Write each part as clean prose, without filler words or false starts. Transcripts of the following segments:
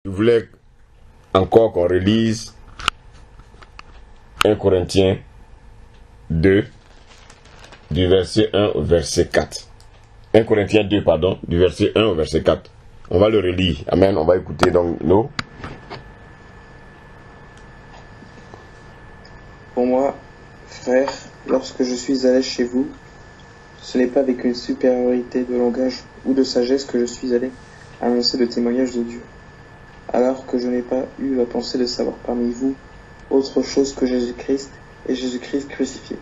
Je voulais encore qu'on relise 1 Corinthiens 2, du verset 1 au verset 4. 1 Corinthiens 2, pardon, du verset 1 au verset 4. On va le relire. Amen. On va écouter donc nous. Pour moi, frère, lorsque je suis allé chez vous, ce n'est pas avec une supériorité de langage ou de sagesse que je suis allé annoncer le témoignage de Dieu, alors que je n'ai pas eu la pensée de savoir parmi vous autre chose que Jésus-Christ et Jésus-Christ crucifié.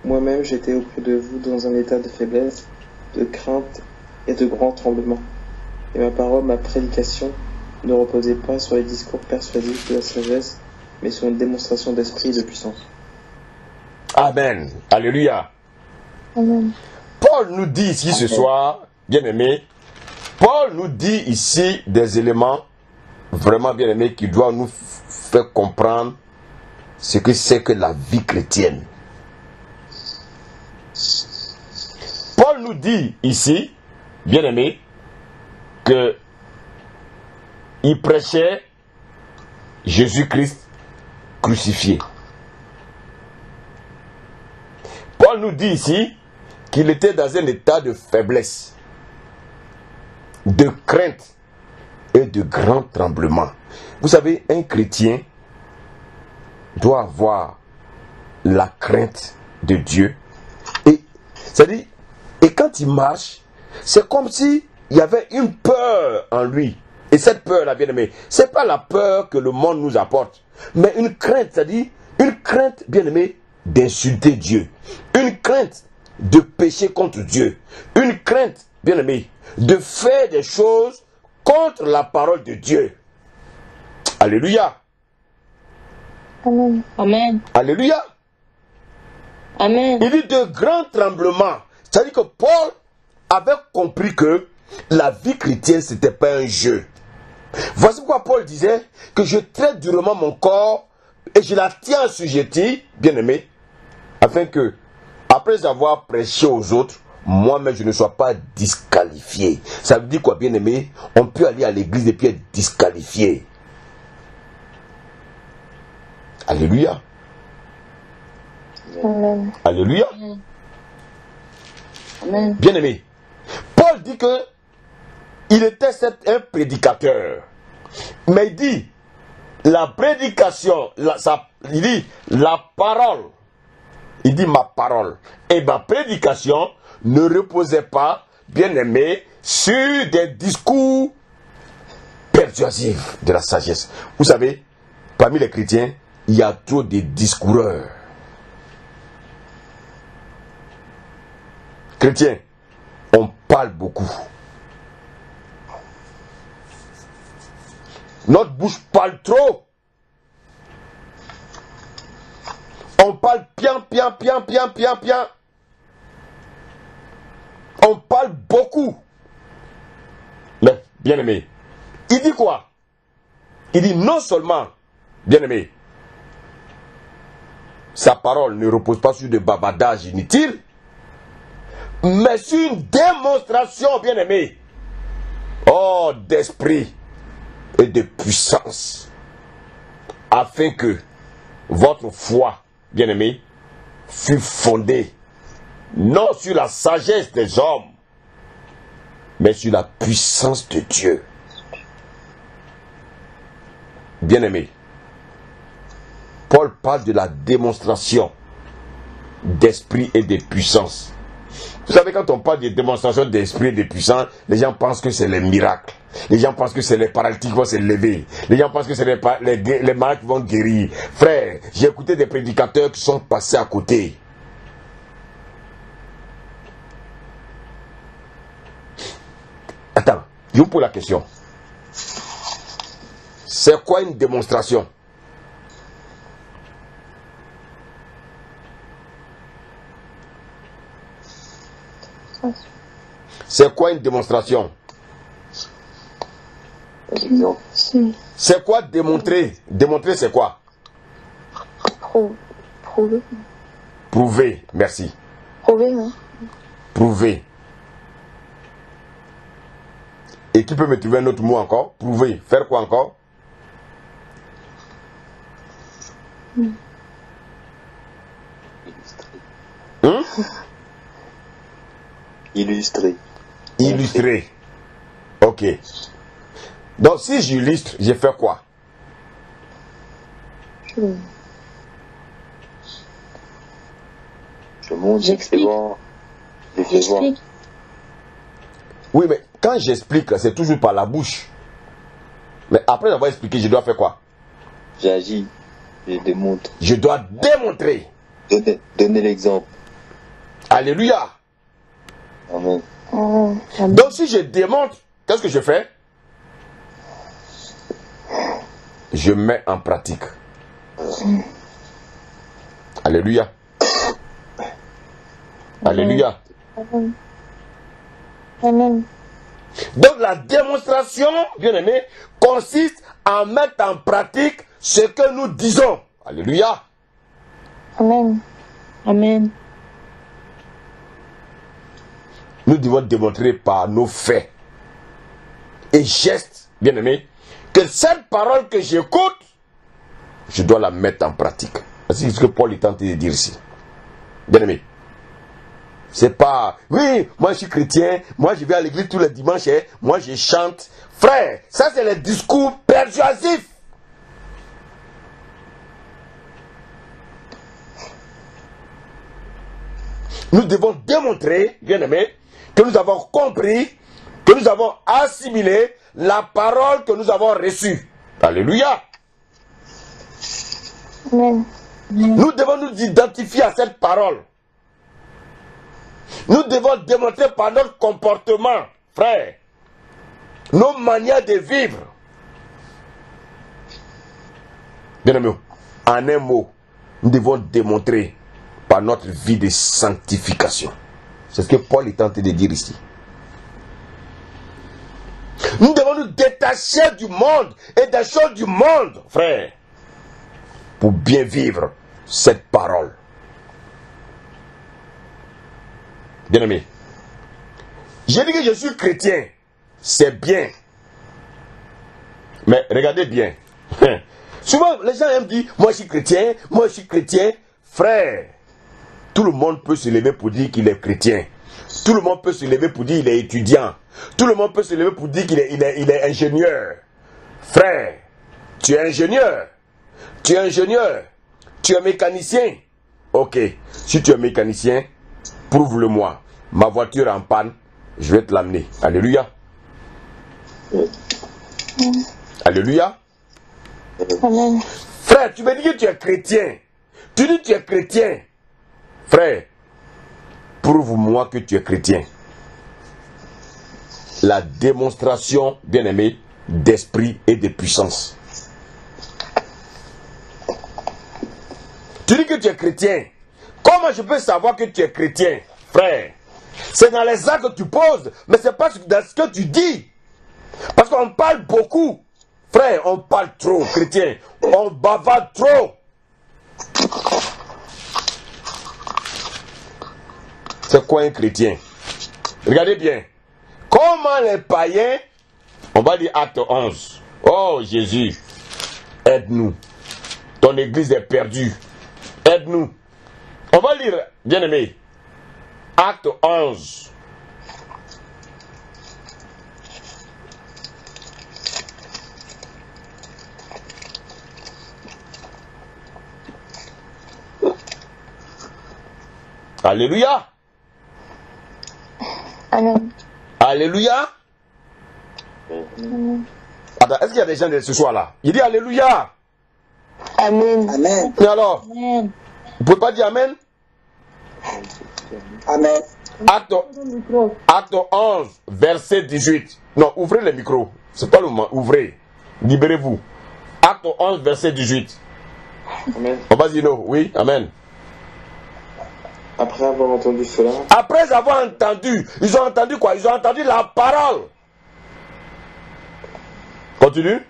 Moi-même, j'étais auprès de vous dans un état de faiblesse, de crainte et de grand tremblement. Et ma parole, ma prédication ne reposait pas sur les discours persuasifs de la sagesse, mais sur une démonstration d'esprit et de puissance. Amen. Alléluia. Amen. Paul nous dit ici ce soir, bien-aimés, Paul nous dit ici des éléments vraiment bien-aimés qui doivent nous faire comprendre ce que c'est que la vie chrétienne. Paul nous dit ici, bien-aimés, que il prêchait Jésus-Christ crucifié. Paul nous dit ici qu'il était dans un état de faiblesse, de crainte et de grand tremblement. Vous savez, un chrétien doit avoir la crainte de Dieu. Et, c'est-à-dire, et quand il marche, c'est comme si il y avait une peur en lui. Et cette peur-là, bien aimé, c'est pas la peur que le monde nous apporte, mais une crainte, c'est-à-dire une crainte, bien aimé, d'insulter Dieu, une crainte de pécher contre Dieu, une crainte, bien aimé, de faire des choses contre la parole de Dieu. Alléluia. Amen. Amen. Alléluia. Amen. Il dit de grands tremblements. C'est-à-dire que Paul avait compris que la vie chrétienne, ce n'était pas un jeu. Voici pourquoi Paul disait que je traite durement mon corps et je la tiens assujettie, bien aimé, afin que, après avoir prêché aux autres, moi-même je ne sois pas disqualifié. Ça veut dire quoi, bien aimé? On peut aller à l'église et puis être disqualifié. Alléluia. Amen. Alléluia. Amen. Bien aimé, Paul dit que il était un prédicateur. Mais il dit, la prédication, il dit, la parole, il dit ma parole, et ma prédication ne reposait pas, bien aimé, sur des discours persuasifs de la sagesse. Vous savez, parmi les chrétiens, il y a trop de discoureurs. Chrétiens, on parle beaucoup. Notre bouche parle trop. On parle bien. On parle beaucoup. Mais, bien aimé, il dit quoi? Il dit non seulement, bien aimé, sa parole ne repose pas sur des bavardages inutiles, mais sur une démonstration, bien aimé, d'esprit et de puissance, afin que votre foi, bien aimé, fût fondée non sur la sagesse des hommes, mais sur la puissance de Dieu. Bien aimé, Paul parle de la démonstration d'esprit et de puissance. Vous savez, quand on parle de démonstration d'esprit et de puissance, les gens pensent que c'est les miracles. Les gens pensent que c'est les paralytiques qui vont se lever. Les gens pensent que c'est les malades qui vont guérir. Frère, j'ai écouté des prédicateurs qui sont passés à côté. Attends, je vous pose la question. C'est quoi une démonstration? C'est quoi une démonstration? C'est quoi démontrer? Démontrer, c'est quoi? Prouver. Prouver, merci. Prouver, hein. Prouver. Et qui peut me trouver un autre mot encore? Prouver. Faire quoi encore? Illustrer. Illustrer. Ok. Donc si j'illustre, j'ai fait quoi? Je montre, J'explique. c'est bon. Je fais voir. J'explique. Oui, mais quand j'explique, c'est toujours par la bouche. Mais après avoir expliqué, je dois faire quoi? J'agis. Je démontre. Je dois démontrer. Donner l'exemple. Alléluia. Amen. Amen. Amen. Donc si je démontre, qu'est-ce que je fais? Je mets en pratique. Alléluia. Alléluia. Amen. Amen. Donc la démonstration, bien aimé, consiste à mettre en pratique ce que nous disons. Alléluia. Amen. Amen. Nous devons démontrer par nos faits et gestes, bien aimé, que cette parole que j'écoute, je dois la mettre en pratique. C'est ce que Paul est tenté de dire ici. Bien aimé. C'est pas, oui, moi je suis chrétien, moi je vais à l'église tous les dimanches, moi je chante. Frère, ça c'est le discours persuasif. Nous devons démontrer, bien aimé, que nous avons compris, que nous avons assimilé la parole que nous avons reçue. Alléluia. Amen. Nous devons nous identifier à cette parole. Nous devons démontrer par notre comportement, frère, nos manières de vivre. Bien aimé, en un mot, nous devons démontrer par notre vie de sanctification. C'est ce que Paul est tenté de dire ici. Nous devons nous détacher du monde et des choses du monde, frère, pour bien vivre cette parole. Bien aimé, j'ai dit que je suis chrétien, c'est bien. Mais regardez bien. Souvent, les gens aiment dire, moi je suis chrétien, moi je suis chrétien. Frère, tout le monde peut se lever pour dire qu'il est chrétien. Tout le monde peut se lever pour dire qu'il est étudiant. Tout le monde peut se lever pour dire qu'il est ingénieur. Frère, tu es ingénieur. Tu es ingénieur. Tu es mécanicien. Ok, si tu es mécanicien, prouve-le-moi. Ma voiture est en panne, je vais te l'amener. Alléluia. Alléluia. Amen. Frère, tu me dis que tu es chrétien. Tu dis que tu es chrétien. Frère, prouve-moi que tu es chrétien. La démonstration, bien aimé, d'esprit et de puissance. Tu dis que tu es chrétien. Comment je peux savoir que tu es chrétien, frère? C'est dans les actes que tu poses, mais c'est pas dans ce que tu dis. Parce qu'on parle beaucoup. Frère, on parle trop, chrétien. On bavarde trop. C'est quoi un chrétien? Regardez bien. Comment les païens, on va dire acte 11. Oh Jésus, aide-nous. Ton église est perdue. Aide-nous. On va lire, bien aimé, acte 11. Alléluia. Amen. Alléluia. Amen. Attends, est-ce qu'il y a des gens de ce soir-là? Il dit Alléluia. Amen. Amen. Et alors, Amen. vous pouvez pas dire Amen? Amen. Acte 11, verset 18. Non, ouvrez le micro. C'est pas le moment. Ouvrez. Libérez-vous. Acte 11, verset 18. Amen. On va dire non. Oui, Amen. Après avoir entendu cela, Après avoir entendu, ils ont entendu quoi? Ils ont entendu la parole. Continue.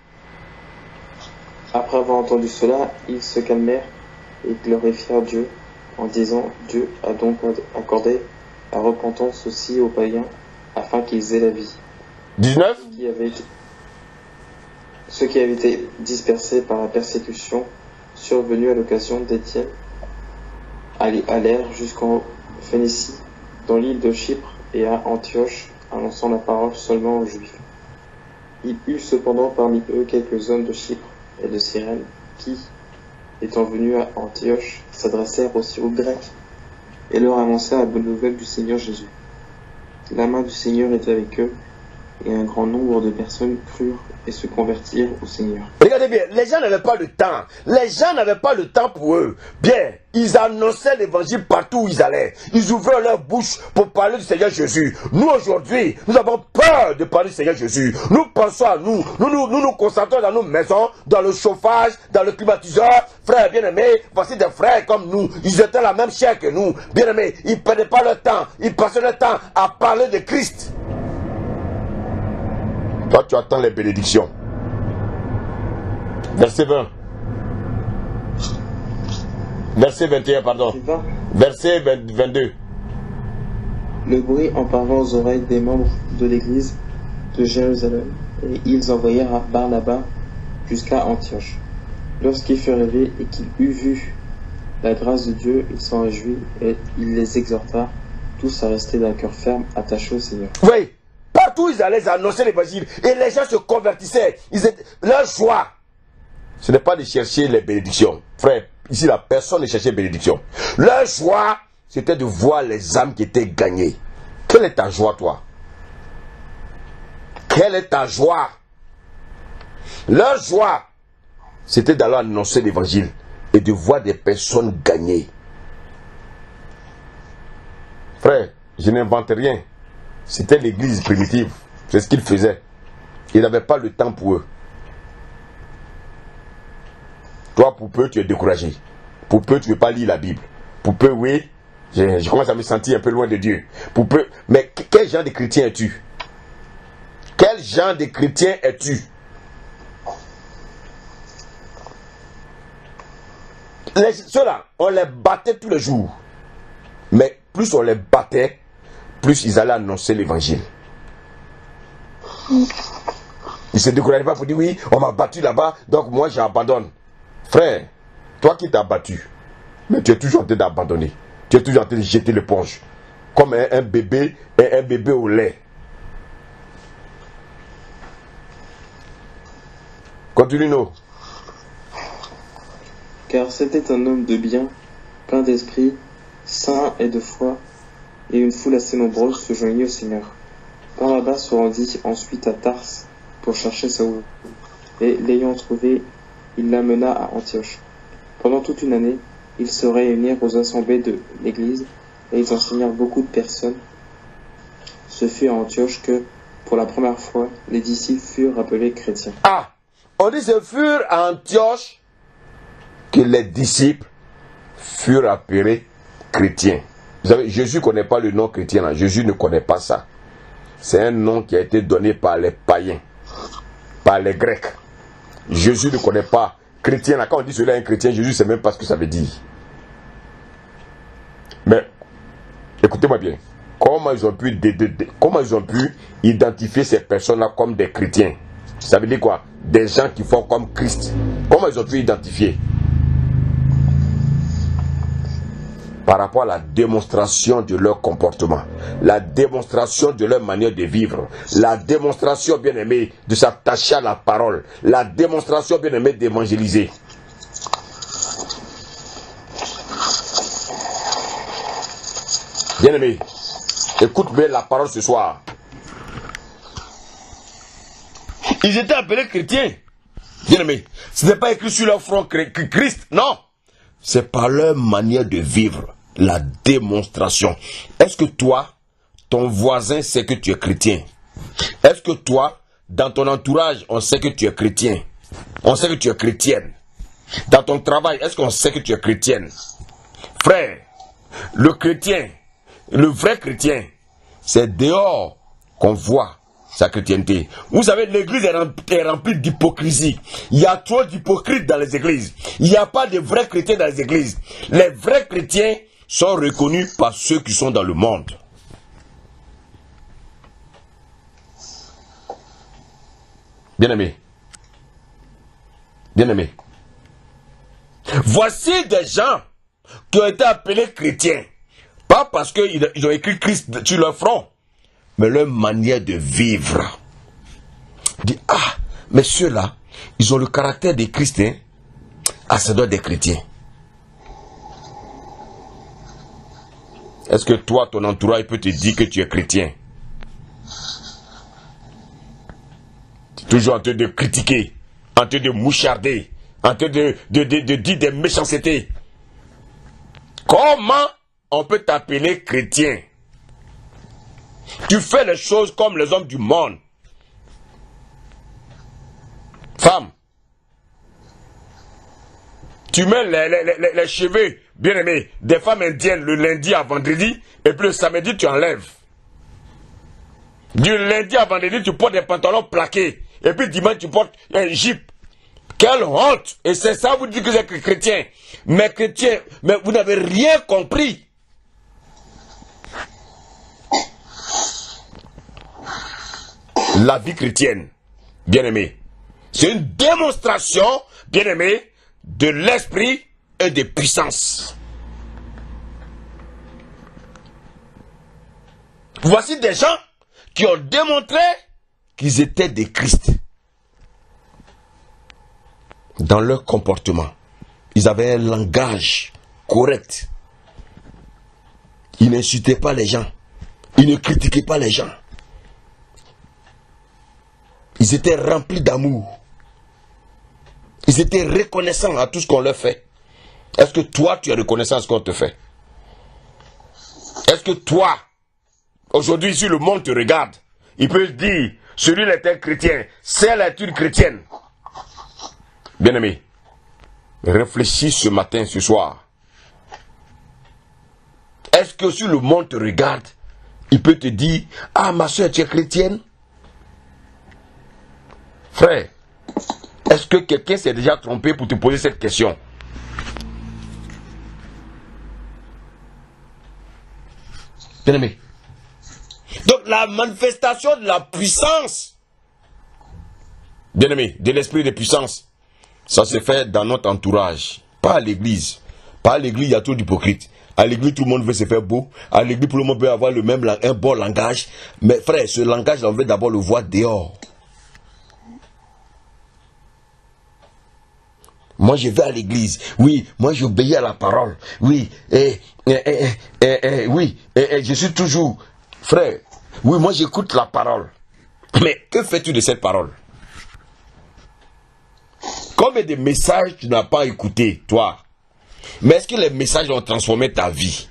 après avoir entendu cela, ils se calmèrent et glorifièrent Dieu en disant, Dieu a donc accordé la repentance aussi aux païens afin qu'ils aient la vie. 19. Ceux qui avaient été dispersés par la persécution survenue à l'occasion d'Étienne allèrent jusqu'en Phénicie, dans l'île de Chypre et à Antioche, annonçant la parole seulement aux Juifs. Il y eut cependant parmi eux quelques hommes de Chypre et de Cyrène qui, étant venus à Antioche, s'adressèrent aussi aux Grecs et leur annoncèrent la bonne nouvelle du Seigneur Jésus. La main du Seigneur était avec eux, et un grand nombre de personnes crurent et se convertirent au Seigneur. Regardez bien, les gens n'avaient pas le temps. Les gens n'avaient pas le temps pour eux. Bien, ils annonçaient l'évangile partout où ils allaient. Ils ouvraient leur bouche pour parler du Seigneur Jésus. Nous aujourd'hui, nous avons peur de parler du Seigneur Jésus. Nous pensons à nous. Nous concentrons dans nos maisons, dans le chauffage, dans le climatiseur. Frères bien-aimés, voici des frères comme nous. Ils étaient la même chair que nous. Bien-aimés, ils ne perdaient pas leur temps. Ils passaient leur temps à parler de Christ. Toi, tu attends les bénédictions. Verset 20. Verset 21, pardon. Verset 22. Le bruit en parvint aux oreilles des membres de l'église de Jérusalem, et ils envoyèrent Barnabas jusqu'à Antioche. Lorsqu'il fut réveillé et qu'il eut vu la grâce de Dieu, il s'en réjouit, et il les exhorta tous à rester d'un cœur ferme, attachés au Seigneur. Oui. Partout ils allaient annoncer l'évangile et les gens se convertissaient. Leur joie, ce n'est pas de chercher les bénédictions. Frère, ici la personne ne cherchait bénédiction. Leur joie, c'était de voir les âmes qui étaient gagnées. Quelle est ta joie, toi? Quelle est ta joie? Leur joie, c'était d'aller annoncer l'évangile et de voir des personnes gagnées. Frère, je n'invente rien. C'était l'église primitive. C'est ce qu'ils faisaient. Ils n'avaient pas le temps pour eux. Toi, pour peu, tu es découragé. Pour peu, tu ne veux pas lire la Bible. Pour peu, oui, je commence à me sentir un peu loin de Dieu. Pour peu, mais quel genre de chrétien es-tu? Quel genre de chrétien es-tu? Ceux-là, on les battait tous les jours. Mais plus on les battait, plus ils allaient annoncer l'évangile. Ils ne se décourageaient pas pour dire oui, on m'a battu là-bas, donc moi j'abandonne. Frère, toi qui t'as battu, mais tu es toujours en train d'abandonner. Tu es toujours en train de jeter l'éponge. Comme un bébé au lait. Continue, nous. Car c'était un homme de bien, plein d'esprit, saint et de foi, et une foule assez nombreuse se joignit au Seigneur. Barnabas se rendit ensuite à Tarse pour chercher Saül, et l'ayant trouvé, il l'amena à Antioche. Pendant toute une année, ils se réunirent aux assemblées de l'Église, et ils enseignèrent beaucoup de personnes. Ce fut à Antioche que, pour la première fois, les disciples furent appelés chrétiens. Ah, on dit ce fut à Antioche que les disciples furent appelés chrétiens. Vous savez, Jésus ne connaît pas le nom chrétien là. Jésus ne connaît pas ça. C'est un nom qui a été donné par les païens, par les Grecs. Jésus ne connaît pas chrétien là. Quand on dit cela un chrétien, Jésus ne sait même pas ce que ça veut dire. Mais écoutez-moi bien. Comment ils ont pu identifier ces personnes-là comme des chrétiens? Ça veut dire quoi? Des gens qui font comme Christ. Comment ils ont pu identifier? Par rapport à la démonstration de leur comportement, la démonstration de leur manière de vivre, la démonstration, bien aimé, de s'attacher à la parole, la démonstration, bien aimé, d'évangéliser. Bien aimé, écoute bien la parole ce soir. Ils étaient appelés chrétiens. Bien aimé, ce n'est pas écrit sur leur front Christ, non. C'est par leur manière de vivre, la démonstration. Est-ce que toi, ton voisin sait que tu es chrétien? Est-ce que toi, dans ton entourage, on sait que tu es chrétien? On sait que tu es chrétienne. Dans ton travail, est-ce qu'on sait que tu es chrétienne? Frère, le chrétien, le vrai chrétien, c'est dehors qu'on voit sa chrétienté. Vous savez, l'église est remplie d'hypocrisie. Il y a trop d'hypocrites dans les églises. Il n'y a pas de vrais chrétiens dans les églises. Les vrais chrétiens sont reconnus par ceux qui sont dans le monde. Bien-aimé. Bien-aimé. Voici des gens qui ont été appelés chrétiens. Pas parce qu'ils ont écrit Christ sur leur front, mais leur manière de vivre. Dit, ah, mais ceux-là, ils ont le caractère des chrétiens. Ah, ça doit être des chrétiens. Est-ce que toi, ton entourage peut te dire que tu es chrétien? Tu es toujours en train de critiquer, en train de moucharder, en train de dire des méchancetés. Comment on peut t'appeler chrétien? Tu fais les choses comme les hommes du monde. Femme, tu mets les cheveux, bien aimés, des femmes indiennes le lundi à vendredi, et puis le samedi tu enlèves. Du lundi à vendredi tu portes des pantalons plaqués, et puis dimanche tu portes un jupe. Quelle honte! Et c'est ça vous dites que vous êtes chrétien. Mais chrétien, mais vous n'avez rien compris. La vie chrétienne, bien aimé, c'est une démonstration, bien aimé, de l'esprit et de puissance. Voici des gens qui ont démontré qu'ils étaient des Christ. Dans leur comportement, ils avaient un langage correct. Ils n'insultaient pas les gens. Ils ne critiquaient pas les gens. Ils étaient remplis d'amour. Ils étaient reconnaissants à tout ce qu'on leur fait. Est-ce que toi, tu es reconnaissant à ce qu'on te fait? Est-ce que toi, aujourd'hui, si le monde te regarde, il peut se dire, celui-là est un chrétien, celle est une chrétienne. Bien-aimé, réfléchis ce matin, ce soir. Est-ce que si le monde te regarde, il peut te dire, ah, ma soeur, tu es chrétienne? Frère, est-ce que quelqu'un s'est déjà trompé pour te poser cette question? Bien-aimé. Donc la manifestation de la puissance, bien-aimé, de l'esprit de puissance, ça se fait dans notre entourage, pas à l'église. Pas à l'église, il y a trop d'hypocrites. À l'église, tout le monde veut se faire beau. À l'église, tout le monde veut avoir un bon langage. Mais frère, ce langage, on veut d'abord le voir dehors. Moi, je vais à l'église. Oui, moi, j'obéis à la parole. Oui, oui, je suis toujours... Frère, oui, moi, j'écoute la parole. Mais que fais-tu de cette parole? Combien de messages tu n'as pas écouté, toi? Mais est-ce que les messages ont transformé ta vie?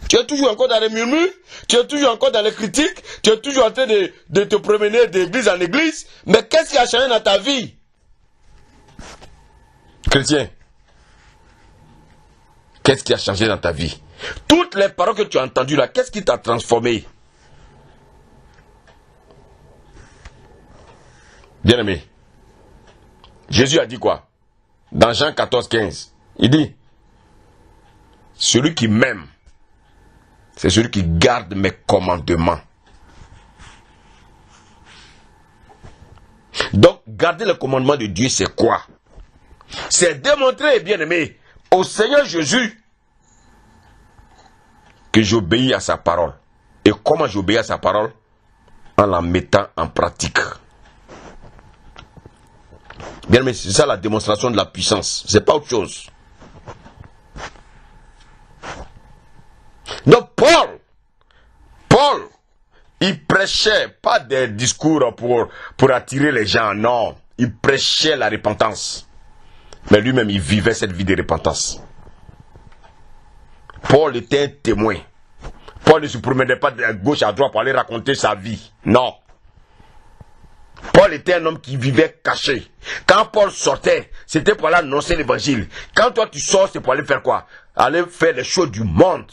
Tu es toujours encore dans les murmures? Tu es toujours encore dans les critiques? Tu es toujours en train de te promener d'église en église? Mais qu'est-ce qui a changé dans ta vie? Chrétien, qu'est-ce qui a changé dans ta vie? Toutes les paroles que tu as entendues là, qu'est-ce qui t'a transformé? Bien-aimé, Jésus a dit quoi? Dans Jean 14, 15, il dit, celui qui m'aime, c'est celui qui garde mes commandements. Donc, garder le commandement de Dieu, c'est quoi? C'est démontrer, bien-aimé, au Seigneur Jésus que j'obéis à sa parole. Et comment j'obéis à sa parole? En la mettant en pratique. Bien-aimé, c'est ça la démonstration de la puissance. C'est pas autre chose. Donc Paul, il prêchait pas des discours pour attirer les gens, non. Il prêchait la repentance. Mais lui-même, il vivait cette vie de repentance. Paul était un témoin. Paul ne se promenait pas de gauche à droite pour aller raconter sa vie. Non. Paul était un homme qui vivait caché. Quand Paul sortait, c'était pour aller annoncer l'évangile. Quand toi tu sors, c'est pour aller faire quoi? Aller faire les choses du monde.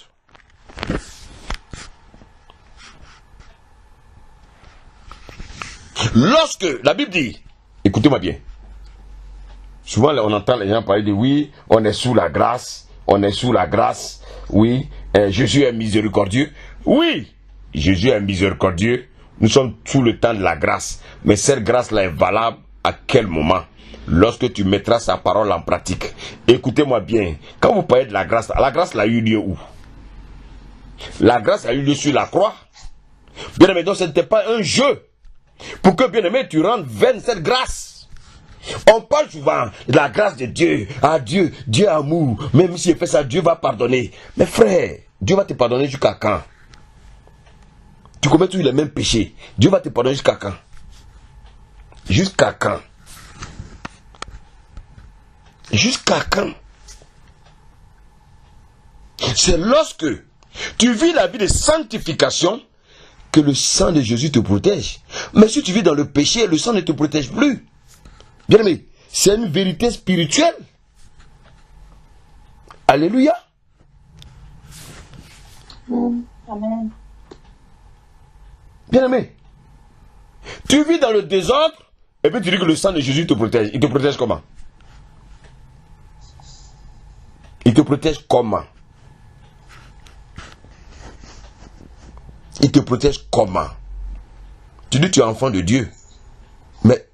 Lorsque la Bible dit, écoutez-moi bien. Souvent, on entend les gens parler de oui, on est sous la grâce, oui, Jésus est miséricordieux. Oui, Jésus est miséricordieux, nous sommes sous le temps de la grâce, mais cette grâce-là est valable à quel moment? Lorsque tu mettras sa parole en pratique. Écoutez-moi bien. Quand vous parlez de la grâce a eu lieu où? La grâce a eu lieu sur la croix. Bien aimé, donc ce n'était pas un jeu. Pour que, bien aimé, tu rendes vaine cette grâce. On parle souvent de la grâce de Dieu. Ah Dieu, Dieu amour. Même si il fait ça, Dieu va pardonner. Mais frère, Dieu va te pardonner jusqu'à quand? Tu commets tous les mêmes péchés. Dieu va te pardonner jusqu'à quand? Jusqu'à quand? Jusqu'à quand? C'est lorsque tu vis la vie de sanctification que le sang de Jésus te protège. Mais si tu vis dans le péché, le sang ne te protège plus. Bien aimé, c'est une vérité spirituelle. Alléluia. Amen. Bien aimé, tu vis dans le désordre et puis tu dis que le sang de Jésus te protège. Il te protège comment? Il te protège comment? Il te protège comment? Tu dis que tu es enfant de Dieu. Mais,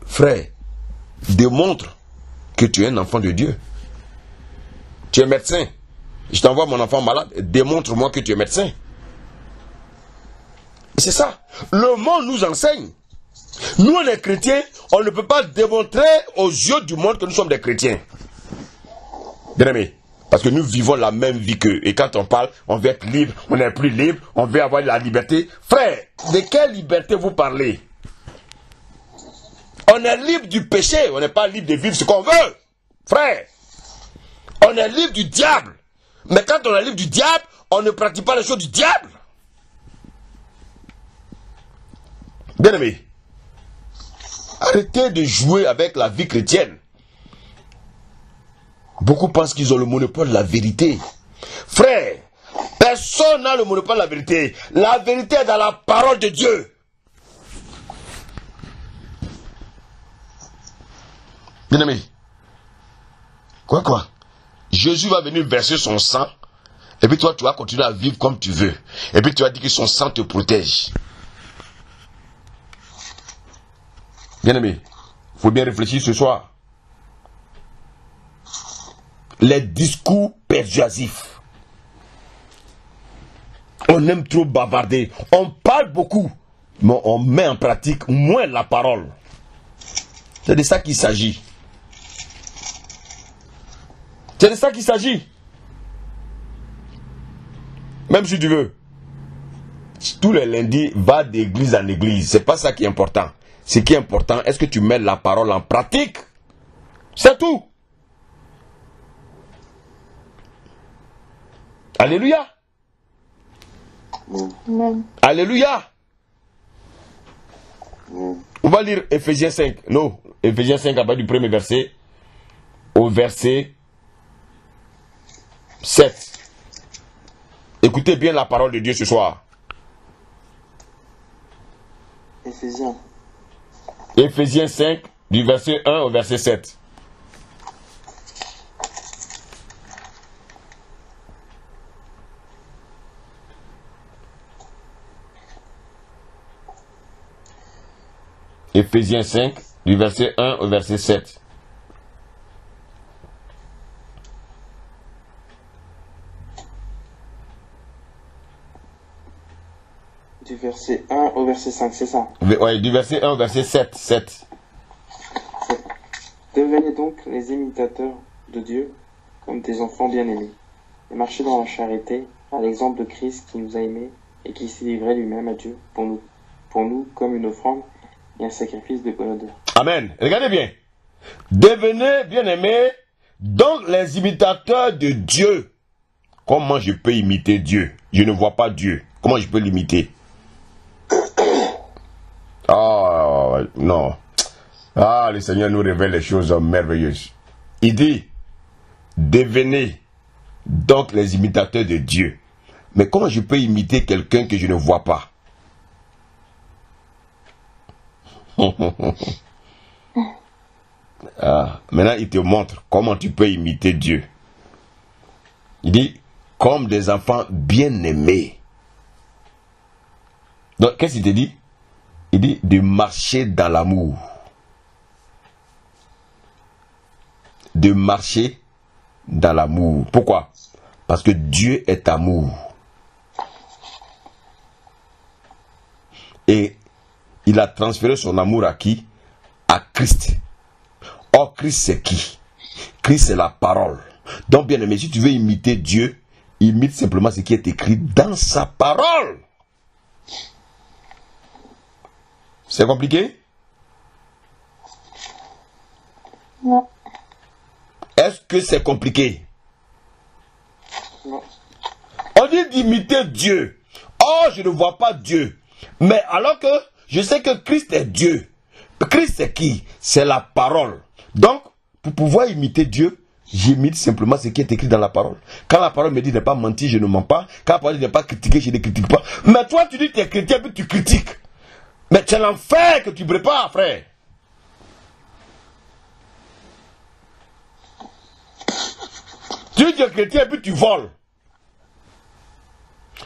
frère, démontre que tu es un enfant de Dieu. Tu es médecin. Je t'envoie mon enfant malade. Démontre-moi que tu es médecin. C'est ça. Le monde nous enseigne. Nous, les chrétiens, on ne peut pas démontrer aux yeux du monde que nous sommes des chrétiens. Bien aimé, parce que nous vivons la même vie qu'eux. Et quand on parle, on veut être libre, on n'est plus libre, on veut avoir la liberté. Frère, de quelle liberté vous parlez? On est libre du péché, on n'est pas libre de vivre ce qu'on veut. Frère, on est libre du diable. Mais quand on est libre du diable, on ne pratique pas les choses du diable. Bien aimé, arrêtez de jouer avec la vie chrétienne. Beaucoup pensent qu'ils ont le monopole de la vérité. Frère, personne n'a le monopole de la vérité. La vérité est dans la parole de Dieu. Bien aimé, quoi? Jésus va venir verser son sang, et puis toi, tu vas continuer à vivre comme tu veux. Et puis tu vas dire que son sang te protège. Bien aimé, il faut bien réfléchir ce soir. Les discours persuasifs. On aime trop bavarder. On parle beaucoup, mais on met en pratique moins la parole. C'est de ça qu'il s'agit. C'est de ça qu'il s'agit. Même si tu veux, tous les lundis, va d'église en église. C'est pas ça qui est important. Ce qui est important, est-ce que tu mets la parole en pratique? C'est tout. Alléluia. Amen. Alléluia. On va lire Ephésiens 5. Non, Ephésiens 5 à partir du premier verset au verset 7. Écoutez bien la parole de Dieu ce soir. Ephésiens 5, du verset 1 au verset 7. Ephésiens 5, du verset 1 au verset 7. Du verset 1 au verset 5, c'est ça? Oui, du verset 1 au verset 7. Devenez donc les imitateurs de Dieu comme des enfants bien-aimés, et marchez dans la charité, à l'exemple de Christ qui nous a aimés et qui s'est livré lui-même à Dieu pour nous comme une offrande et un sacrifice de bonne odeur. Amen. Regardez bien. Devenez bien-aimés, donc les imitateurs de Dieu. Comment je peux imiter Dieu? Je ne vois pas Dieu. Comment je peux l'imiter? Ah, non. Ah, le Seigneur nous révèle les choses merveilleuses. Il dit, devenez donc les imitateurs de Dieu. Mais comment je peux imiter quelqu'un que je ne vois pas? Maintenant, il te montre comment tu peux imiter Dieu. Il dit, comme des enfants bien-aimés. Donc, qu'est-ce qu'il te dit? Il dit de marcher dans l'amour. de marcher dans l'amour. Pourquoi? Parce que Dieu est amour. Et il a transféré son amour à qui? À Christ. Or, Christ c'est qui? Christ c'est la parole. Donc, bien aimé, si tu veux imiter Dieu, imite simplement ce qui est écrit dans sa parole. C'est compliqué? Non. Est-ce que c'est compliqué? Non. On dit d'imiter Dieu. Oh, je ne vois pas Dieu. Mais alors que je sais que Christ est Dieu. Christ c'est qui? C'est la parole. Donc, pour pouvoir imiter Dieu, j'imite simplement ce qui est écrit dans la parole. Quand la parole me dit de ne pas mentir, je ne mens pas. Quand la parole dit de ne pas critiquer, je ne critique pas. Mais toi, tu dis que tu es chrétien, puis tu critiques. Mais c'est l'enfer que tu prépares, frère. Tu dis que tu es chrétien, puis tu voles.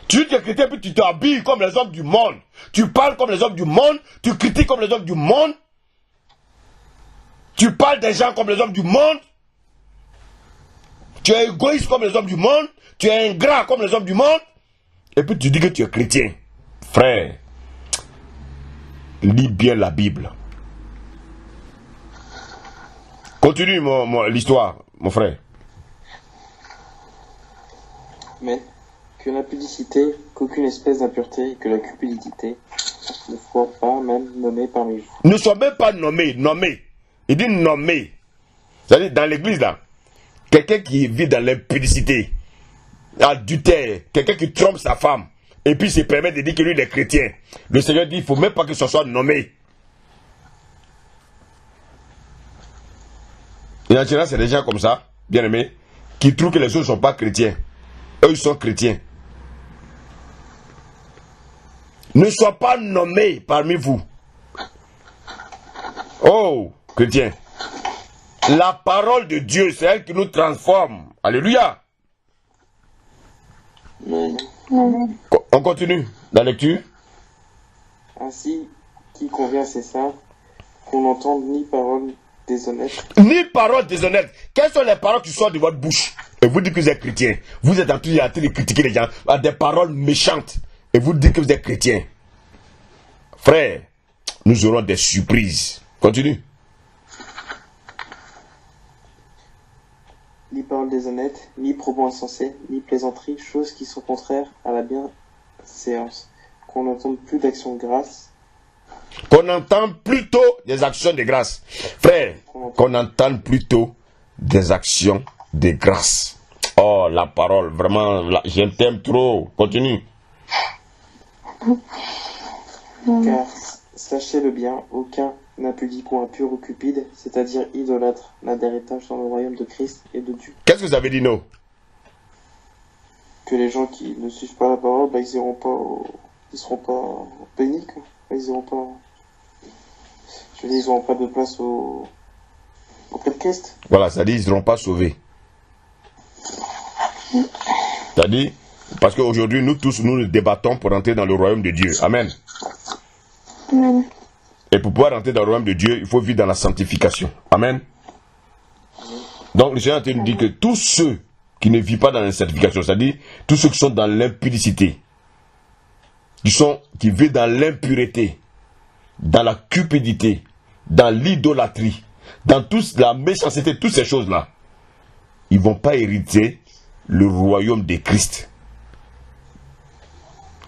Tu dis que tu es chrétien, puis tu t'habilles comme les hommes du monde. Tu parles comme les hommes du monde. Tu critiques comme les hommes du monde. Tu parles des gens comme les hommes du monde. Tu es égoïste comme les hommes du monde. Tu es ingrat comme les hommes du monde. Et puis tu dis que tu es chrétien. Frère, lis bien la Bible. Continue l'histoire, mon frère. Mais que l'impudicité, qu'aucune espèce d'impureté, et que la cupidité ne soit pas même nommée parmi vous. Ne sois même pas nommé. Il dit nommé. C'est-à-dire dans l'église là, quelqu'un qui vit dans l'impudicité, adultère, quelqu'un qui trompe sa femme, et puis se permet de dire que lui il est chrétien. Le Seigneur dit, il ne faut même pas que ce soit nommé. Et en général, c'est des gens comme ça, bien aimés, qui trouvent que les autres ne sont pas chrétiens. Eux, ils sont chrétiens. Ne sois pas nommé parmi vous. Oh, chrétien. La parole de Dieu, c'est elle qui nous transforme. Alléluia. Amen. On continue la lecture. Ainsi, qui convient, c'est ça, qu'on n'entende ni parole déshonnête, Ni parole déshonnête. Quelles sont les paroles qui sortent de votre bouche? Et vous dites que vous êtes chrétien. Vous êtes en train de critiquer les gens à des paroles méchantes. Et vous dites que vous êtes chrétien. Frère, nous aurons des surprises. Continue. ni parole déshonnête, ni propos insensés, ni plaisanteries, choses qui sont contraires à la bienséance, qu'on n'entende plus d'action de grâce, Qu'on entende plutôt des actions de grâce. Frère, qu'on entende plutôt des actions de grâce. Oh, la parole, vraiment, je t'aime trop. Continue. car sachez-le bien, aucun impudique ou impur ou cupide, c'est-à-dire idolâtre, n'a d'héritage dans le royaume de Christ et de Dieu. Qu'est-ce que vous avez dit, non? Que les gens qui ne suivent pas la parole, bah, ils seront pas bénis, quoi. Ils iront pas, je veux dire, ils n'auront pas de place auprès de Christ. Voilà, ça dit ils ne seront pas sauvés. C'est-à-dire, parce qu'aujourd'hui, nous tous, nous débattons pour entrer dans le royaume de Dieu. Amen. Amen. Et pour pouvoir entrer dans le royaume de Dieu, il faut vivre dans la sanctification. Amen. Donc, le Seigneur nous dit que tous ceux qui ne vivent pas dans la sanctification, c'est-à-dire tous ceux qui sont dans l'impudicité, qui vivent dans l'impureté, dans la cupidité, dans l'idolâtrie, dans toute la méchanceté, toutes ces choses-là, ils ne vont pas hériter le royaume de Christ.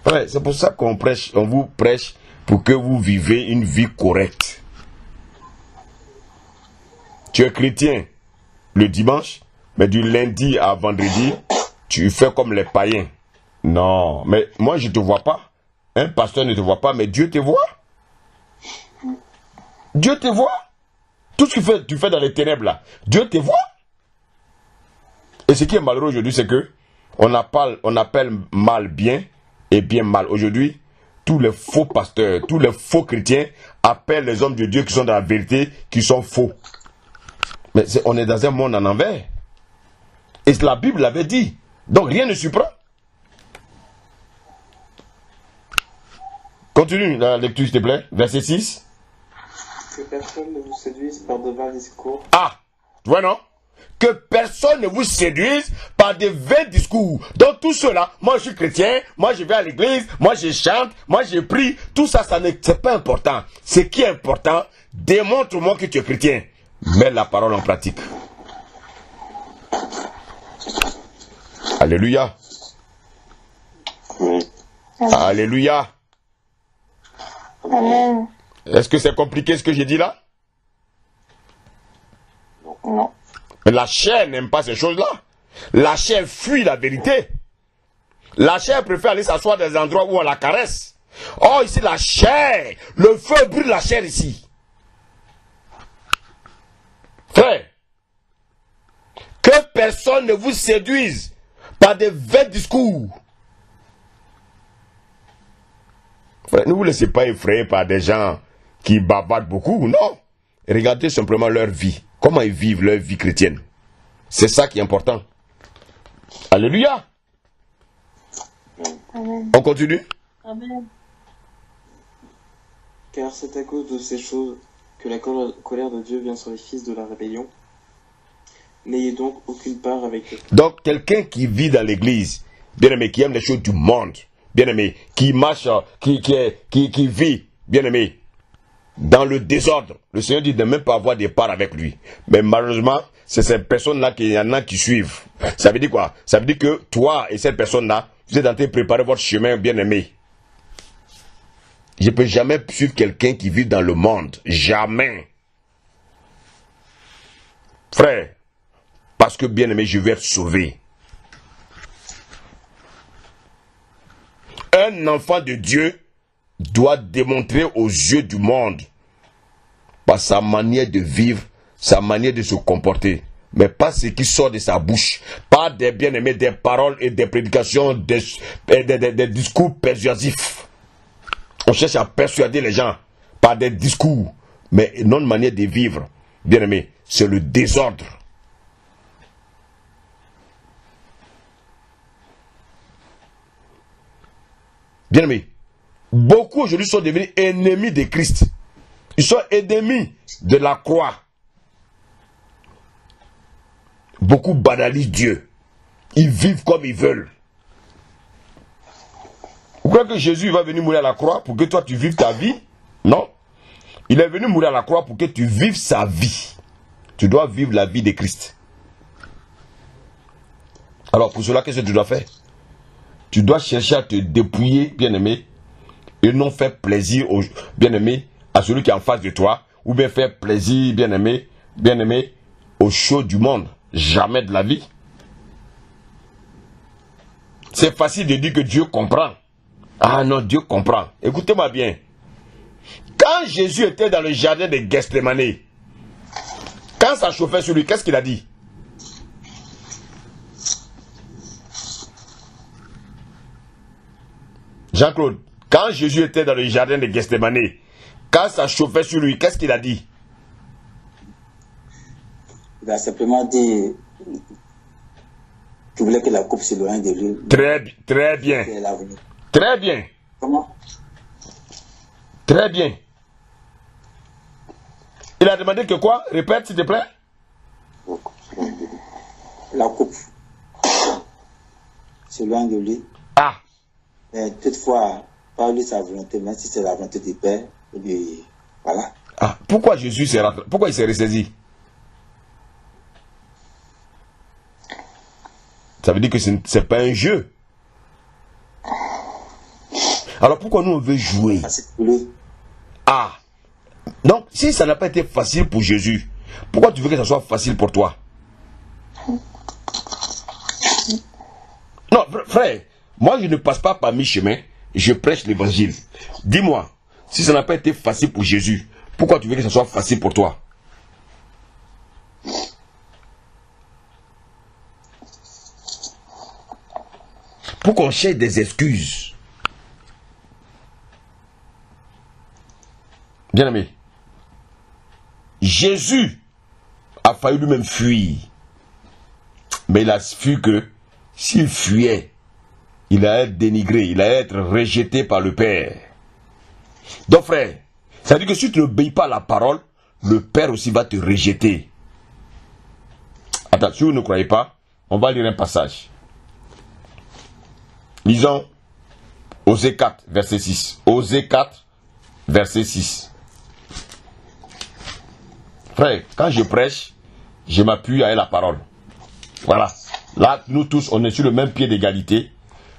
Ouais, c'est pour ça qu'on prêche, on vous prêche pour que vous vivez une vie correcte. Tu es chrétien le dimanche, mais du lundi à vendredi, tu fais comme les païens. Non, mais moi je ne te vois pas. Un pasteur ne te voit pas, mais Dieu te voit. Dieu te voit. Tout ce que tu fais dans les ténèbres là, Dieu te voit. Et ce qui est malheureux aujourd'hui, c'est que on appelle mal bien et bien mal. Aujourd'hui, tous les faux pasteurs, tous les faux chrétiens appellent les hommes de Dieu qui sont dans la vérité, qui sont faux. Mais on est dans un monde en envers. Et la Bible l'avait dit. Donc rien ne surprend. Continue la lecture, s'il te plaît. Verset 6. Que personne ne vous séduise par de vains discours. Ah, tu vois non? que personne ne vous séduise par des vains discours. Donc tout cela, moi je suis chrétien, moi je vais à l'église, moi je chante, moi je prie, tout ça, c'est pas important. Ce qui est important, démontre-moi que tu es chrétien. Mets la parole en pratique. Alléluia. Oui. Alléluia. Amen. Est-ce que c'est compliqué ce que j'ai dit là? Non. Mais la chair n'aime pas ces choses-là. La chair fuit la vérité. La chair préfère aller s'asseoir dans des endroits où on la caresse. Oh, ici la chair, le feu brûle la chair ici. Frère, que personne ne vous séduise par des vains discours. Frère, ne vous laissez pas effrayer par des gens qui bavardent beaucoup, non. Regardez simplement leur vie. Comment ils vivent leur vie chrétienne. C'est ça qui est important. Alléluia. Amen. On continue. Amen. Car c'est à cause de ces choses que la colère de Dieu vient sur les fils de la rébellion. N'ayez donc aucune part avec eux. Donc, quelqu'un qui vit dans l'église, bien aimé, qui aime les choses du monde, bien aimé, qui marche, qui vit, bien aimé, dans le désordre, le Seigneur dit de ne même pas avoir des parts avec lui. Mais malheureusement, c'est ces personnes-là qu'il y en a qui suivent. Ça veut dire quoi? Ça veut dire que toi et cette personne-là, vous êtes en train de préparer votre chemin, bien aimé. Je ne peux jamais suivre quelqu'un qui vit dans le monde. Jamais. Frère, parce que bien aimé, je vais être sauvé. Un enfant de Dieu doit démontrer aux yeux du monde par sa manière de vivre, sa manière de se comporter, mais pas ce qui sort de sa bouche, pas des bien-aimés, des paroles et des prédications, des discours persuasifs. On cherche à persuader les gens par des discours, mais non manière de vivre, bien-aimé, c'est le désordre. Bien-aimé, beaucoup aujourd'hui sont devenus ennemis de Christ. Ils sont ennemis de la croix. Beaucoup banalisent Dieu. Ils vivent comme ils veulent. Vous croyez que Jésus va venir mourir à la croix pour que toi tu vives ta vie? Non. Il est venu mourir à la croix pour que tu vives sa vie. Tu dois vivre la vie de Christ. Alors pour cela, qu'est-ce que tu dois faire? Tu dois chercher à te dépouiller, bien-aimé, et non faire plaisir, bien-aimé, à celui qui est en face de toi, ou bien faire plaisir, bien-aimé, aux choses du monde. Jamais de la vie. C'est facile de dire que Dieu comprend. Ah non, Dieu comprend. Écoutez-moi bien. Quand Jésus était dans le jardin de Gethsémani, quand ça chauffait sur lui, qu'est-ce qu'il a dit? Jean-Claude, quand Jésus était dans le jardin de Gethsémani, quand ça chauffait sur lui, qu'est-ce qu'il a dit? Il a simplement dit qu'il voulait que la coupe s'éloigne de lui. Très bien. Très bien. Comment? Très bien. Il a demandé que quoi? Répète s'il te plaît. La coupe s'éloigne de lui. Ah. Mais toutefois, pas lui sa volonté, même si c'est la volonté du Père, lui, voilà. Ah. Pourquoi Jésus s'est rentré? Pourquoi il s'est ressaisi? Ça veut dire que ce n'est pas un jeu. Alors pourquoi nous on veut jouer? Ah. Donc si ça n'a pas été facile pour Jésus, pourquoi tu veux que ça soit facile pour toi? Non, frère, moi je ne passe pas par mi-chemin, je prêche l'évangile. Dis-moi, si ça n'a pas été facile pour Jésus, pourquoi tu veux que ça soit facile pour toi? Pourquoi on cherche des excuses? Bien-aimé, Jésus a failli lui-même fuir. Mais il a su que s'il fuyait, il allait être dénigré, il allait être rejeté par le Père. Donc frère, ça veut dire que si tu n'obéis pas à la parole, le Père aussi va te rejeter. Attends, si vous ne croyez pas, on va lire un passage. Lisons Osée 4, verset 6. Osée 4, verset 6. Frère, quand je prêche, je m'appuie à la parole. Voilà. Là, nous tous, on est sur le même pied d'égalité.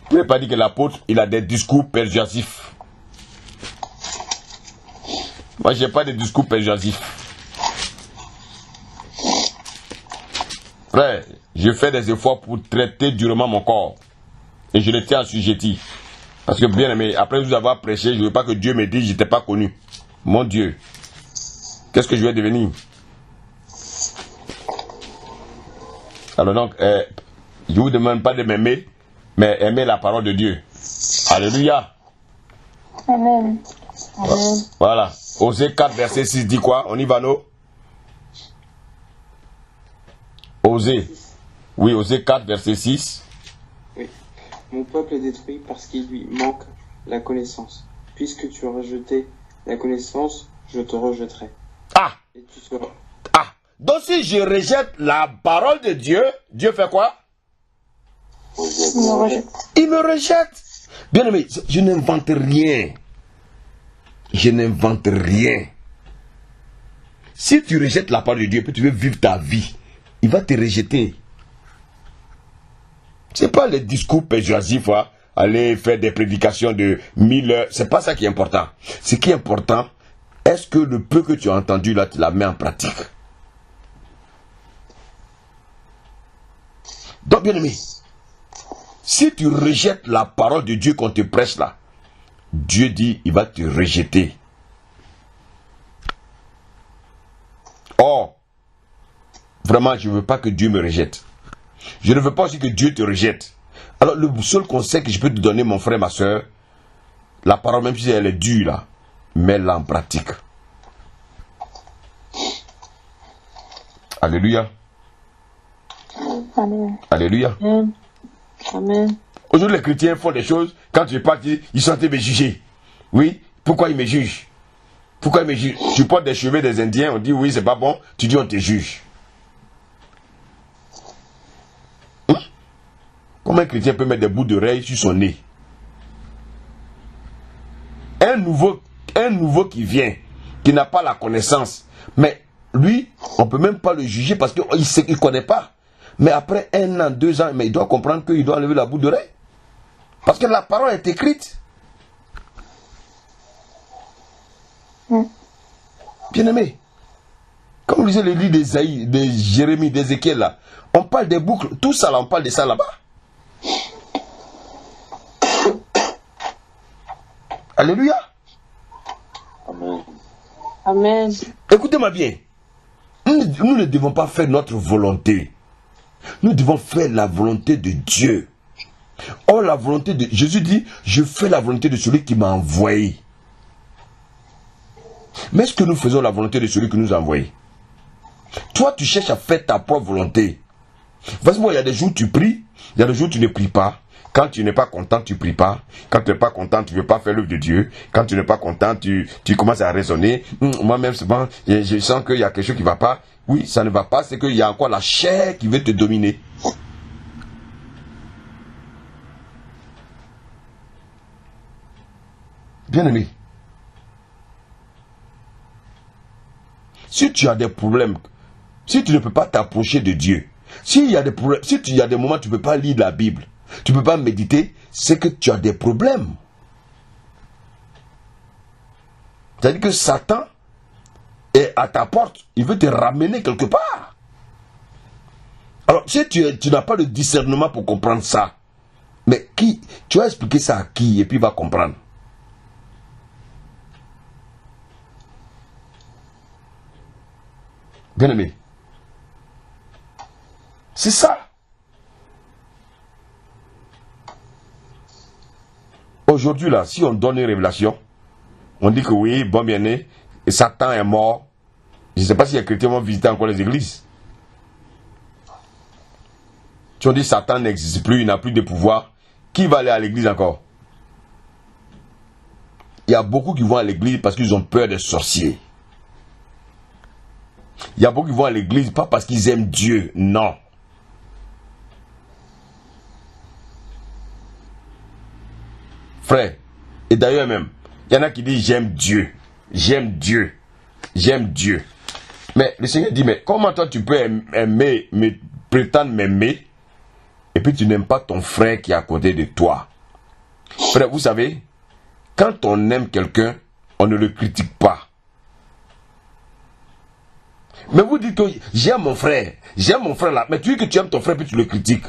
Vous ne pouvez pas dire que l'apôtre, il a des discours persuasifs. Moi, je n'ai pas de discours persuasifs. Frère, je fais des efforts pour traiter durement mon corps. Et je le tiens assujetti. Parce que bien aimé, après vous avoir prêché, je ne veux pas que Dieu me dise que je n'étais pas connu. Mon Dieu. Qu'est-ce que je vais devenir? Alors donc, je ne vous demande pas de m'aimer, mais aimer la parole de Dieu. Alléluia. Amen. Amen. Voilà. Osée 4, verset 6 dit quoi? On y va, non? Osée. Oui, Osée 4, verset 6. Oui. Mon peuple est détruit parce qu'il lui manque la connaissance. Puisque tu as rejeté la connaissance, je te rejetterai. Ah! Et tu seras... Ah! Donc si je rejette la parole de Dieu, Dieu fait quoi? Il me rejette. Il me rejette. Bien aimé, je n'invente rien. Je n'invente rien. Si tu rejettes la parole de Dieu, puis tu veux vivre ta vie, il va te rejeter. C'est pas les discours persuasifs, hein, aller faire des prédications de 1000 heures. C'est pas ça qui est important. Ce qui est important, est-ce que le peu que tu as entendu là, tu la mets en pratique? Donc, bien aimé, si tu rejettes la parole de Dieu qu'on te prêche là, Dieu dit, il va te rejeter. Or, vraiment, je ne veux pas que Dieu me rejette. Je ne veux pas aussi que Dieu te rejette. Alors, le seul conseil que je peux te donner, mon frère, ma soeur, la parole, même si elle est dure là, mets-la en pratique. Alléluia. Amen. Alléluia. Amen. Amen. Aujourd'hui, les chrétiens font des choses, quand je parle, ils sont en train de me juger. Oui, pourquoi ils me jugent? Pourquoi ils me jugent? Tu portes des cheveux des Indiens, on dit oui, c'est pas bon, tu dis on te juge. Comment un chrétien peut mettre des bouts d'oreilles sur son nez? Un nouveau qui vient, qui n'a pas la connaissance, mais lui, on ne peut même pas le juger parce qu'il ne connaît pas. Mais après 1 an, 2 ans, mais il doit comprendre qu'il doit enlever la bout d'oreille. Parce que la parole est écrite. Bien aimé, comme vous lisez le livre d'Ésaïe, de Jérémie, d'Ézéchiel là, on parle des boucles, tout ça là, on parle de ça là-bas. Alléluia. Amen. Amen. Écoutez-moi bien. Nous ne devons pas faire notre volonté. Nous devons faire la volonté de Dieu. Or, la volonté de Jésus dit, je fais la volonté de celui qui m'a envoyé. Mais est-ce que nous faisons la volonté de celui qui nous a envoyé? Toi, tu cherches à faire ta propre volonté. Vas-y, moi, il y a des jours où tu pries, il y a des jours où tu ne pries pas. Quand tu n'es pas content, tu ne pries pas. Quand tu n'es pas content, tu ne veux pas faire l'œuvre de Dieu. Quand tu n'es pas content, tu commences à raisonner. Moi-même, souvent, je sens qu'il y a quelque chose qui ne va pas. Oui, ça ne va pas, c'est qu'il y a encore la chair qui veut te dominer. Bien-aimé, si tu as des problèmes, si tu ne peux pas t'approcher de Dieu, s'il y a des problèmes, si il y a des moments où tu ne peux pas lire la Bible, tu ne peux pas méditer, c'est que tu as des problèmes. C'est-à-dire que Satan est à ta porte, il veut te ramener quelque part. Alors, si tu n'as pas de discernement pour comprendre ça, mais qui, tu vas expliquer ça à qui et puis il va comprendre. Bien aimé, c'est ça. Aujourd'hui là, si on donne une révélation, on dit que oui, bon bien né, et Satan est mort. Je ne sais pas si les chrétiens vont visiter encore les églises. Si on dit Satan n'existe plus, il n'a plus de pouvoir, qui va aller à l'église encore? Il y a beaucoup qui vont à l'église parce qu'ils ont peur des sorciers. Il y a beaucoup qui vont à l'église pas parce qu'ils aiment Dieu, non. Frère, et d'ailleurs même, il y en a qui disent j'aime Dieu. J'aime Dieu. J'aime Dieu. Mais le Seigneur dit, mais comment toi tu peux aimer, prétendre m'aimer, et puis tu n'aimes pas ton frère qui est à côté de toi? Frère, vous savez, quand on aime quelqu'un, on ne le critique pas. Mais vous dites que j'aime mon frère là, mais tu dis que tu aimes ton frère puis tu le critiques.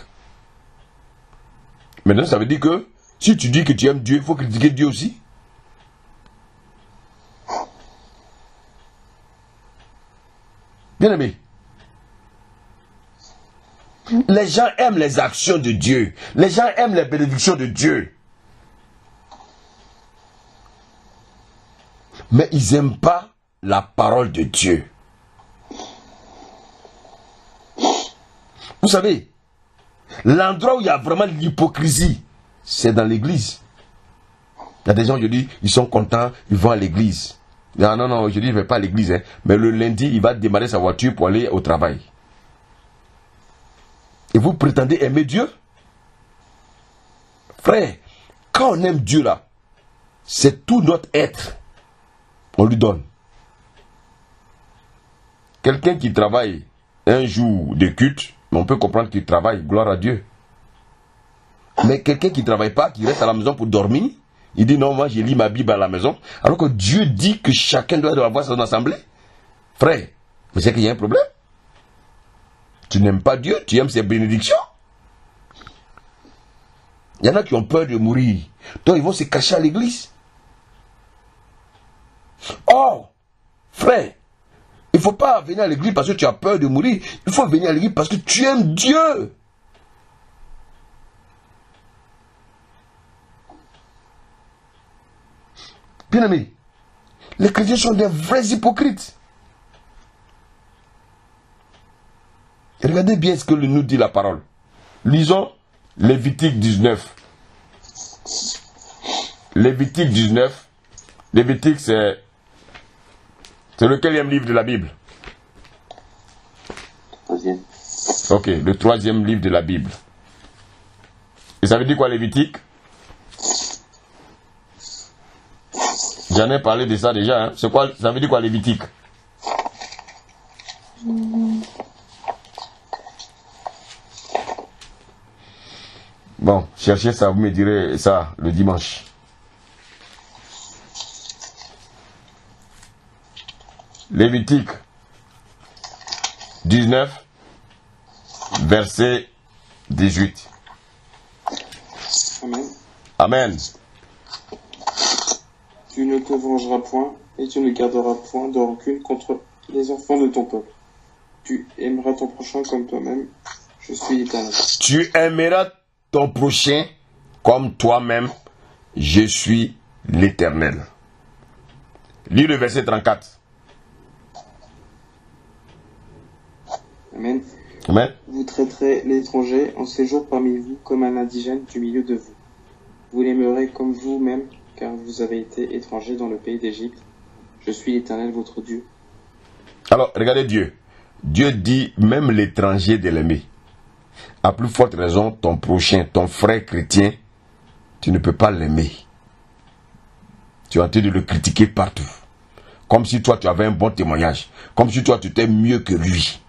Maintenant ça veut dire que si tu dis que tu aimes Dieu, il faut critiquer Dieu aussi. Bien aimé, les gens aiment les actions de Dieu, les gens aiment les bénédictions de Dieu, mais ils n'aiment pas la parole de Dieu. Vous savez, l'endroit où il y a vraiment l'hypocrisie, c'est dans l'église. Il y a des gens, je dis, ils sont contents, ils vont à l'église. Non, je dis, il ne va pas à l'église. Hein. Mais le lundi, il va démarrer sa voiture pour aller au travail. Et vous prétendez aimer Dieu? Frère, quand on aime Dieu là, c'est tout notre être. On lui donne. Quelqu'un qui travaille un jour de culte, on peut comprendre qu'il travaille, gloire à Dieu. Mais quelqu'un qui ne travaille pas, qui reste à la maison pour dormir, il dit non, moi je lis ma Bible à la maison, alors que Dieu dit que chacun doit avoir son assemblée. Frère, vous savez qu'il y a un problème? Tu n'aimes pas Dieu, tu aimes ses bénédictions. Il y en a qui ont peur de mourir, donc ils vont se cacher à l'église. Oh, frère, il ne faut pas venir à l'église parce que tu as peur de mourir. Il faut venir à l'église parce que tu aimes Dieu. Bien aimé, les chrétiens sont des vrais hypocrites. Regardez bien ce que nous dit la parole. Lisons Lévitique 19. Lévitique 19. Lévitique, c'est le quatrième livre de la Bible? Troisième. Ok, le troisième livre de la Bible. Et ça veut dire quoi, Lévitique? J'en ai parlé de ça déjà. Hein. C'est quoi, ça veut dire quoi, Lévitique? Bon, cherchez ça, vous me direz ça le dimanche. Lévitique 19, verset 18. Amen. Amen. Tu ne te vengeras point, et tu ne garderas point de rancune contre les enfants de ton peuple. Tu aimeras ton prochain comme toi-même. Je suis l'Éternel. Tu aimeras ton prochain comme toi-même. Je suis l'Éternel. Lis le verset 34. Amen. Amen. Vous traiterez l'étranger en séjour parmi vous comme un indigène du milieu de vous. Vous l'aimerez comme vous-même, car vous avez été étranger dans le pays d'Égypte. Je suis l'Éternel, votre Dieu. Alors, regardez Dieu. Dieu dit même l'étranger de l'aimer. À plus forte raison, ton prochain, ton frère chrétien, tu ne peux pas l'aimer. Tu es en train de le critiquer partout. Comme si toi, tu avais un bon témoignage. Comme si toi, tu étais mieux que lui.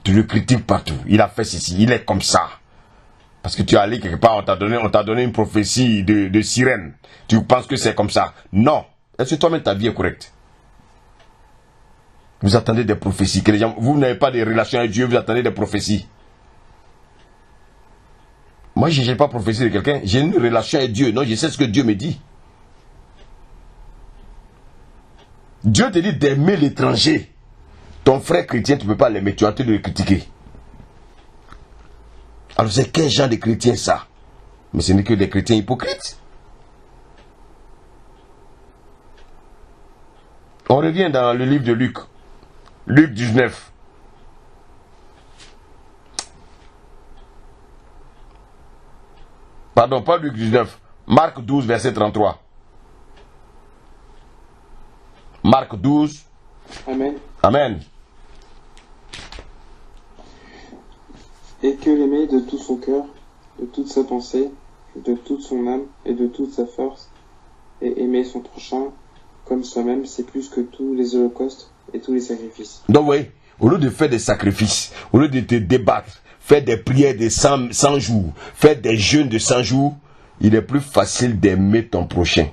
Tu le critiques partout. Il a fait ceci, il est comme ça. Parce que tu es allé quelque part, on t'a donné une prophétie de sirène. Tu penses que c'est comme ça. Non. Est-ce que toi-même ta vie est correcte? Vous attendez des prophéties. Que les gens, vous n'avez pas de relation avec Dieu, vous attendez des prophéties. Moi, je n'ai pas prophétie de quelqu'un. J'ai une relation avec Dieu. Non, je sais ce que Dieu me dit. Dieu te dit d'aimer l'étranger. Ton frère chrétien, tu ne peux pas l'aimer. Tu es en train de le critiquer. Alors, c'est quel genre de chrétien ça? Mais ce n'est que des chrétiens hypocrites. On revient dans le livre de Luc. Luc 19. Pardon, pas Luc 19. Marc 12, verset 33. Marc 12. Amen. Amen. Et que l'aimer de tout son cœur, de toute sa pensée, de toute son âme et de toute sa force, et aimer son prochain comme soi-même, c'est plus que tous les holocaustes et tous les sacrifices. Donc oui, au lieu de faire des sacrifices, au lieu de te débattre, faire des prières de 100 jours, faire des jeûnes de 100 jours, il est plus facile d'aimer ton prochain.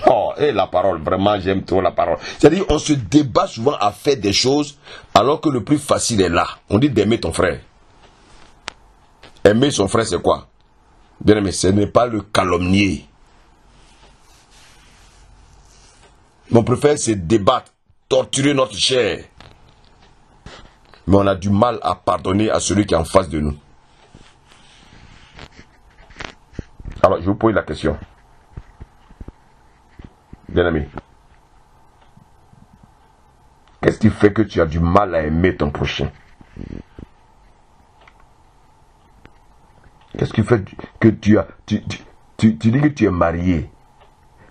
Oh, et la parole, vraiment j'aime trop la parole. C'est-à-dire on se débat souvent à faire des choses alors que le plus facile est là. On dit d'aimer ton frère. Aimer son frère c'est quoi? Bien aimé, ce n'est pas le calomnier. Mais on préfère se débattre, torturer notre chair. Mais on a du mal à pardonner à celui qui est en face de nous. Alors, je vous pose la question. Bien ami. Qu'est-ce qui fait que tu as du mal à aimer ton prochain? Qu'est-ce qui fait que tu dis que tu es marié.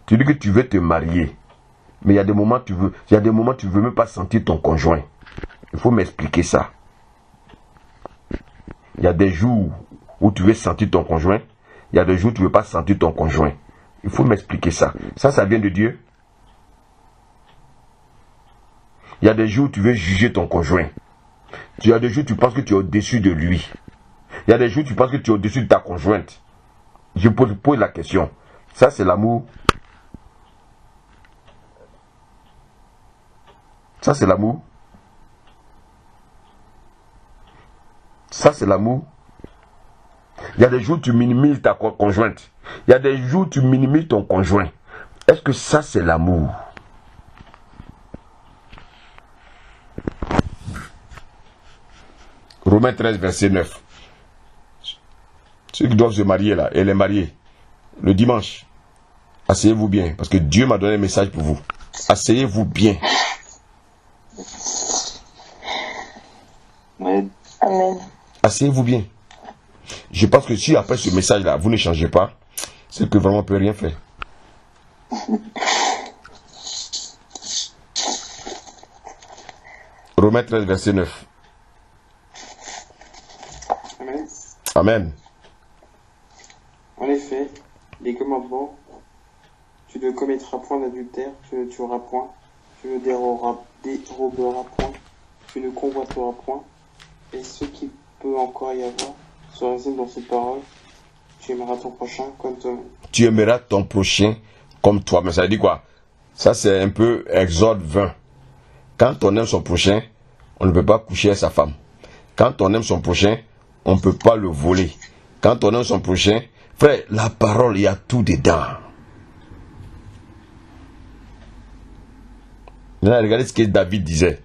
Tu dis que tu veux te marier. Mais il y a des moments tu veux même pas sentir ton conjoint. Il faut m'expliquer ça. Il y a des jours où tu veux sentir ton conjoint. Il y a des jours où tu ne veux pas sentir ton conjoint. Il faut m'expliquer ça. Ça vient de Dieu. Il y a des jours où tu veux juger ton conjoint. Il y a des jours où tu penses que tu es au-dessus de lui. Il y a des jours où tu penses que tu es au-dessus de ta conjointe. Je pose la question. Ça, c'est l'amour. Ça, c'est l'amour. Ça, c'est l'amour. Il y a des jours où tu minimises ta conjointe. Il y a des jours où tu minimises ton conjoint. Est-ce que ça, c'est l'amour? Romains 13, verset 9. Ceux qui doivent se marier là, et les mariés, le dimanche, asseyez-vous bien, parce que Dieu m'a donné un message pour vous. Asseyez-vous bien. Amen. Asseyez-vous bien. Je pense que si après ce message-là, vous ne changez pas, c'est que vraiment on ne peut rien faire. Romains 13, verset 9. Amen. Amen. En effet, les commandements, tu ne commettras point d'adultère, tu ne tueras point, tu ne déroberas point, tu ne convoiteras point, et ce qui peut encore y avoir se résume dans cette parole, tu aimeras ton prochain comme toi-même. Tu aimeras ton prochain comme toi. Mais ça dit quoi? Ça c'est un peu Exode 20. Quand on aime son prochain, on ne peut pas coucher avec sa femme. Quand on aime son prochain, on ne peut pas le voler. Quand on aime son prochain, frère, la parole, il y a tout dedans. Maintenant, regardez ce que David disait.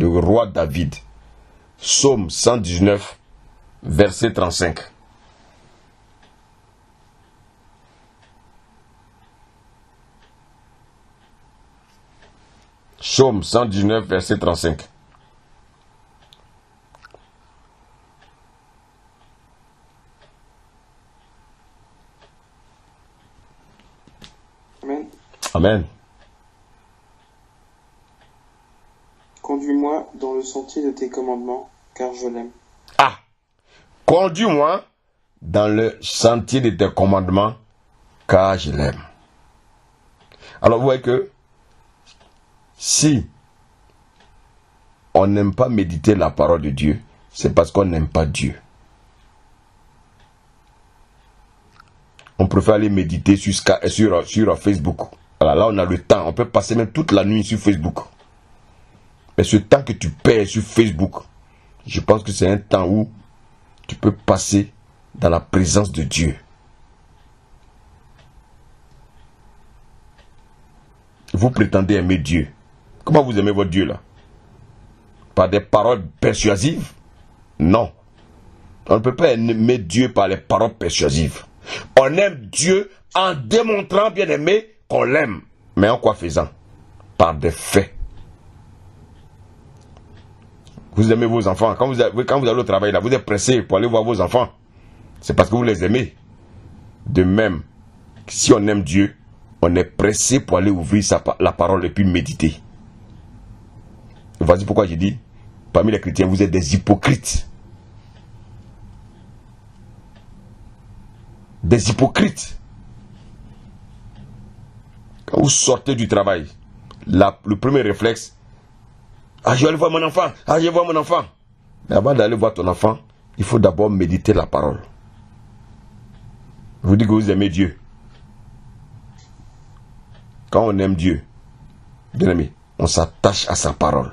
Le roi David. Psaume 119, verset 35. Psaume 119, verset 35. Amen. Amen. Conduis-moi dans le sentier de tes commandements, car je l'aime. Ah! Conduis-moi dans le sentier de tes commandements, car je l'aime. Alors vous voyez que si on n'aime pas méditer la parole de Dieu, c'est parce qu'on n'aime pas Dieu. On préfère aller méditer sur Facebook. Alors là, on a le temps. On peut passer même toute la nuit sur Facebook. Mais ce temps que tu perds sur Facebook, je pense que c'est un temps où tu peux passer dans la présence de Dieu. Vous prétendez aimer Dieu. Comment vous aimez votre Dieu là? Par des paroles persuasives? Non. On ne peut pas aimer Dieu par les paroles persuasives. On aime Dieu en démontrant, bien aimé, qu'on l'aime. Mais en quoi faisant? Par des faits. Vous aimez vos enfants. Quand vous allez au travail, là, vous êtes pressé pour aller voir vos enfants. C'est parce que vous les aimez. De même, si on aime Dieu, on est pressé pour aller ouvrir la parole et puis méditer. Voici pourquoi j'ai dit, parmi les chrétiens, vous êtes des hypocrites. des hypocrites. Quand vous sortez du travail, le premier réflexe, ah, je vais aller voir mon enfant, ah, je vais voir mon enfant. Mais avant d'aller voir ton enfant, il faut d'abord méditer la parole. Je vous dis que vous aimez Dieu. Quand on aime Dieu, bien aimé, on s'attache à sa parole.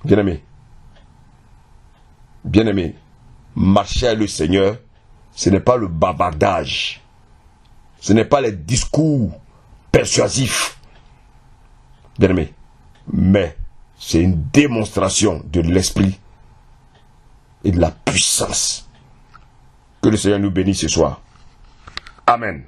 Bien aimé, marcher avec le Seigneur, ce n'est pas le bavardage, ce n'est pas les discours persuasifs, bien aimé, mais c'est une démonstration de l'esprit et de la puissance. Que le Seigneur nous bénisse ce soir. Amen.